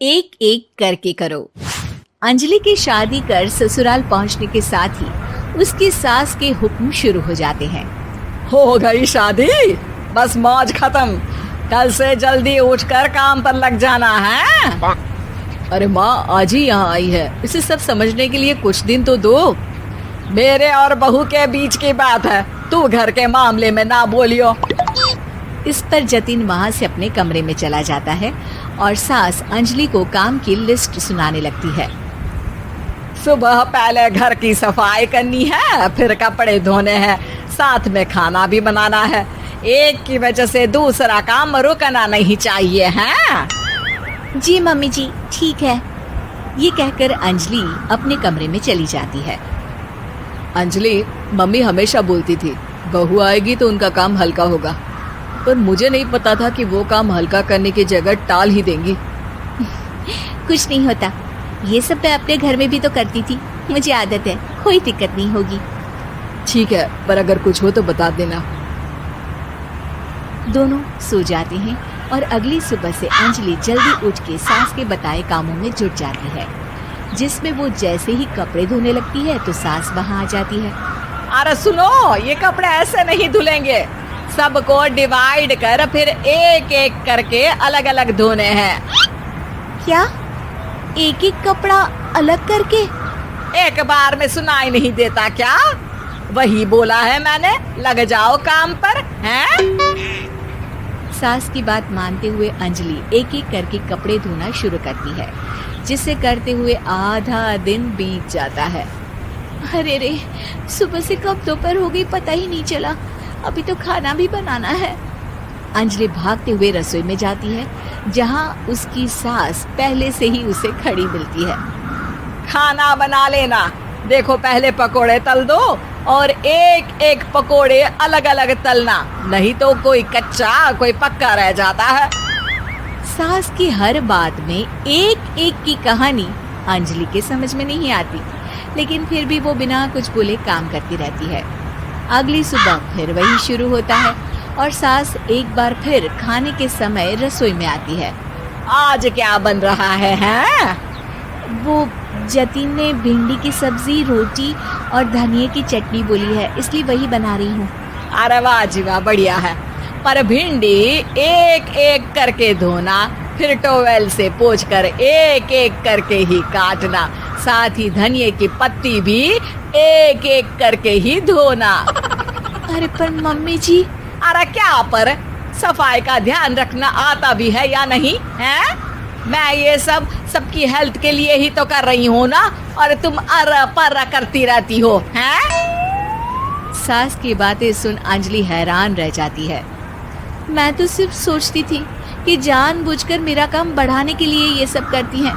एक एक करके करो। अंजलि की शादी कर ससुराल पहुंचने के साथ ही उसकी सास के हुक्म शुरू हो जाते हैं। हो गई शादी, बस मौज खत्म। कल से जल्दी उठकर काम पर लग जाना है। अरे माँ आज ही यहाँ आई है, इसे सब समझने के लिए कुछ दिन तो दो। मेरे और बहू के बीच की बात है, तू घर के मामले में ना बोलियो। इस पर जतिन वहां से अपने कमरे में चला जाता है और सास अंजलि को काम की लिस्ट सुनाने लगती है। सुबह पहले घर की सफाई करनी है, फिर कपड़े धोने हैं, साथ में खाना भी बनाना है। एक की वजह से दूसरा काम रुकना नहीं चाहिए है। जी मम्मी जी ठीक है। ये कहकर अंजलि अपने कमरे में चली जाती है। अंजलि, मम्मी हमेशा बोलती थी बहू आएगी तो उनका काम हल्का होगा, पर मुझे नहीं पता था कि वो काम हल्का करने की जगह टाल ही देंगी। कुछ नहीं होता, ये सब मैं अपने घर में भी तो करती थी, मुझे आदत है, कोई दिक्कत नहीं होगी। ठीक है, पर अगर कुछ हो तो बता देना। दोनों सो जाते हैं और अगली सुबह से अंजलि जल्दी उठ के सास के बताए कामों में जुट जाती है, जिसमें वो जैसे ही कपड़े धोने लगती है तो सास वहाँ आ जाती है। अरे सुनो, ये कपड़े ऐसे नहीं धुलेंगे, सबको डिवाइड कर फिर एक एक करके अलग अलग धोने हैं। क्या एक एक कपड़ा अलग करके? एक बार में सुनाई नहीं देता क्या? वही बोला है मैंने, लग जाओ काम पर हैं? सास की बात मानते हुए अंजलि एक एक करके कपड़े धोना शुरू करती है, जिसे करते हुए आधा दिन बीत जाता है। अरे रे, सुबह से कब दोपहर हो गई पता ही नहीं चला, अभी तो खाना भी बनाना है। अंजलि भागते हुए रसोई में जाती है, जहां उसकी सास पहले से ही उसे खड़ी मिलती है। खाना बना लेना, देखो पहले पकोड़े तल दो और एक एक पकोड़े अलग अलग तलना, नहीं तो कोई कच्चा कोई पक्का रह जाता है। सास की हर बात में एक एक की कहानी अंजलि के समझ में नहीं आती, लेकिन फिर भी वो बिना कुछ बोले काम करती रहती है। अगली सुबह फिर वही शुरू होता है और सास एक बार फिर खाने के समय रसोई में आती है। आज क्या बन रहा है हैं? वो जतिन ने भिंडी की सब्जी, रोटी और धनिया की चटनी बोली है, इसलिए वही बना रही हूँ। अरे वाह जी वाह, बढ़िया है। पर भिंडी एक एक करके धोना, फिर टोवेल से पोंछकर एक एक करके ही काटना, साथ ही धनिया की पत्ती भी एक एक करके ही धोना। अरे पर मम्मी जी। अरे क्या पर? सफाई का ध्यान रखना आता भी है या नहीं है? मैं ये सब सबकी हेल्थ के लिए ही तो कर रही हूँ ना, और तुम अर पर करती रहती हो हैं? सास की बातें सुन अंजलि हैरान रह जाती है। मैं तो सिर्फ सोचती थी कि जानबूझकर मेरा काम बढ़ाने के लिए ये सब करती हैं,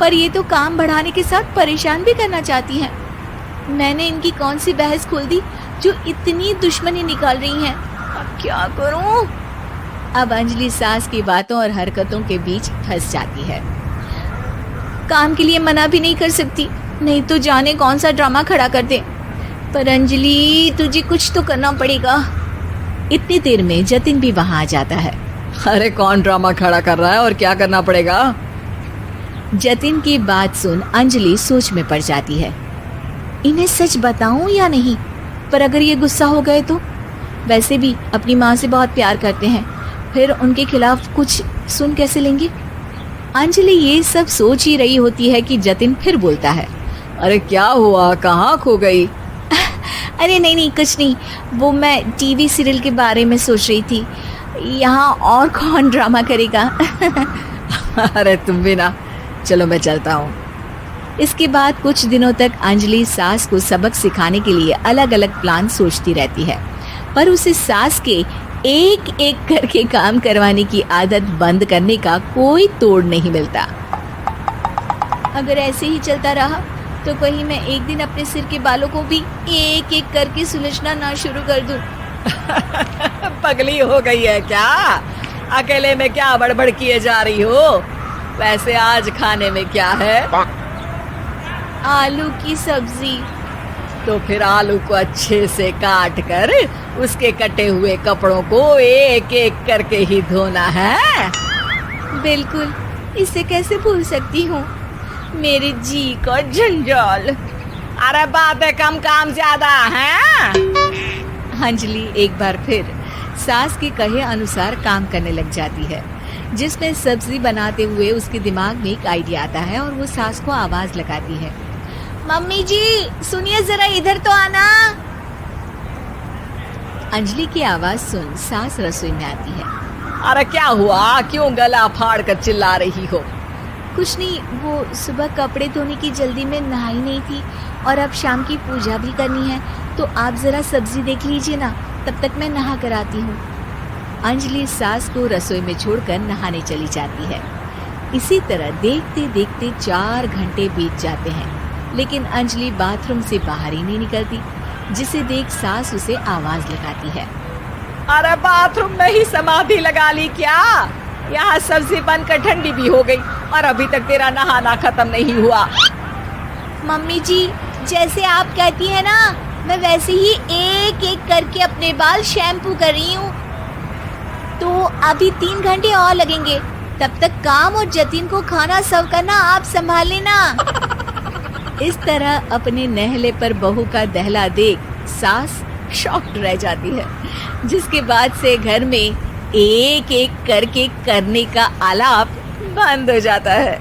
पर ये तो काम बढ़ाने के साथ परेशान भी करना चाहती हैं। मैंने इनकी कौन सी बहस खोल दी जो इतनी दुश्मनी निकाल रही हैं? अब क्या करूं? अब अंजलि सास की बातों और हरकतों के बीच फंस जाती है। काम के लिए मना भी नहीं कर सकती, नहीं तो जाने कौन सा ड्रामा खड़ा कर दे। पर अंजलि, तुझे कुछ तो करना पड़ेगा। इतनी देर में जतिन भी वहां आ जाता है। अरे कौन ड्रामा खड़ा कर रहा है और क्या करना पड़ेगा? जतिन की बात सुन अंजलि सोच में पड़ जाती है। इन्हें सच बताऊं या नहीं? पर अगर ये गुस्सा हो गए तो? वैसे भी अपनी माँ से बहुत प्यार करते हैं, फिर उनके खिलाफ कुछ सुन कैसे लेंगे? अंजलि ये सब सोच ही रही होती है कि जतिन फिर बोलता है। अरे क्या हुआ, कहाँ खो गई? अरे नहीं नहीं कुछ नहीं, वो मैं टीवी सीरियल के बारे में सोच रही थी। यहाँ और कौन ड्रामा करेगा? अरे तुम भी ना, चलो मैं चलता हूँ। इसके बाद कुछ दिनों तक अंजलि सास को सबक सिखाने के लिए अलग अलग प्लान सोचती रहती है, पर उसे सास के एक एक करके काम करवाने की आदत बंद करने का कोई तोड़ नहीं मिलता। अगर ऐसे ही चलता रहा तो कहीं मैं एक दिन अपने सिर के बालों को भी एक एक करके सुलझना ना शुरू कर दूं। पगली हो गई है क्या? अकेले में क्या बड़बड़ किए जा रही हो? वैसे आज खाने में क्या है? आलू की सब्जी। तो फिर आलू को अच्छे से काट कर उसके कटे हुए कपड़ों को एक एक करके ही धोना है। बिल्कुल, इसे कैसे भूल सकती हूँ। मेरे जी का जंजाल। अरे बातें कम काम ज्यादा है। अंजलि एक बार फिर सास के कहे अनुसार काम करने लग जाती है, जिसमें सब्जी बनाते हुए उसके दिमाग में एक आइडिया आता है और वो सास को आवाज लगाती है, मम्मी जी सुनिए जरा इधर तो आना। अंजलि की आवाज सुन सास रसोई में आती है। अरे क्या हुआ, क्यों गला फाड़ कर चिल्ला रही हो? कुछ नहीं, वो सुबह कपड़े धोने की जल्दी में नहाई नहीं थी और अब शाम की पूजा भी करनी है, तो आप जरा सब्जी देख लीजिए ना, तब तक मैं नहा कर आती हूँ। अंजलि सास को रसोई में छोड़कर नहाने चली जाती है। इसी तरह देखते देखते 4 घंटे बीत जाते हैं, लेकिन अंजलि बाथरूम से बाहर ही नहीं निकलती, जिसे देख सास उसे आवाज लगाती है। अरे बाथरूम में ही समाधि लगा ली क्या? यहाँ सब्जी बनकर ठंडी भी हो गई और अभी तक तेरा नहाना खत्म नहीं हुआ। मम्मी जी जैसे आप कहती हैं ना, मैं वैसे ही एक एक करके अपने बाल शैम्पू कर रही हूँ। तो अभी 3 घंटे और लगेंगे, तब तक काम और जतिन को खाना सर्व करना आप संभाल लेना। इस तरह अपने नहले पर बहू का दहला देख सास शॉक्ड रह जाती है, जिसके बाद से घर में एक एक करके करने का आलाप बंद हो जाता है।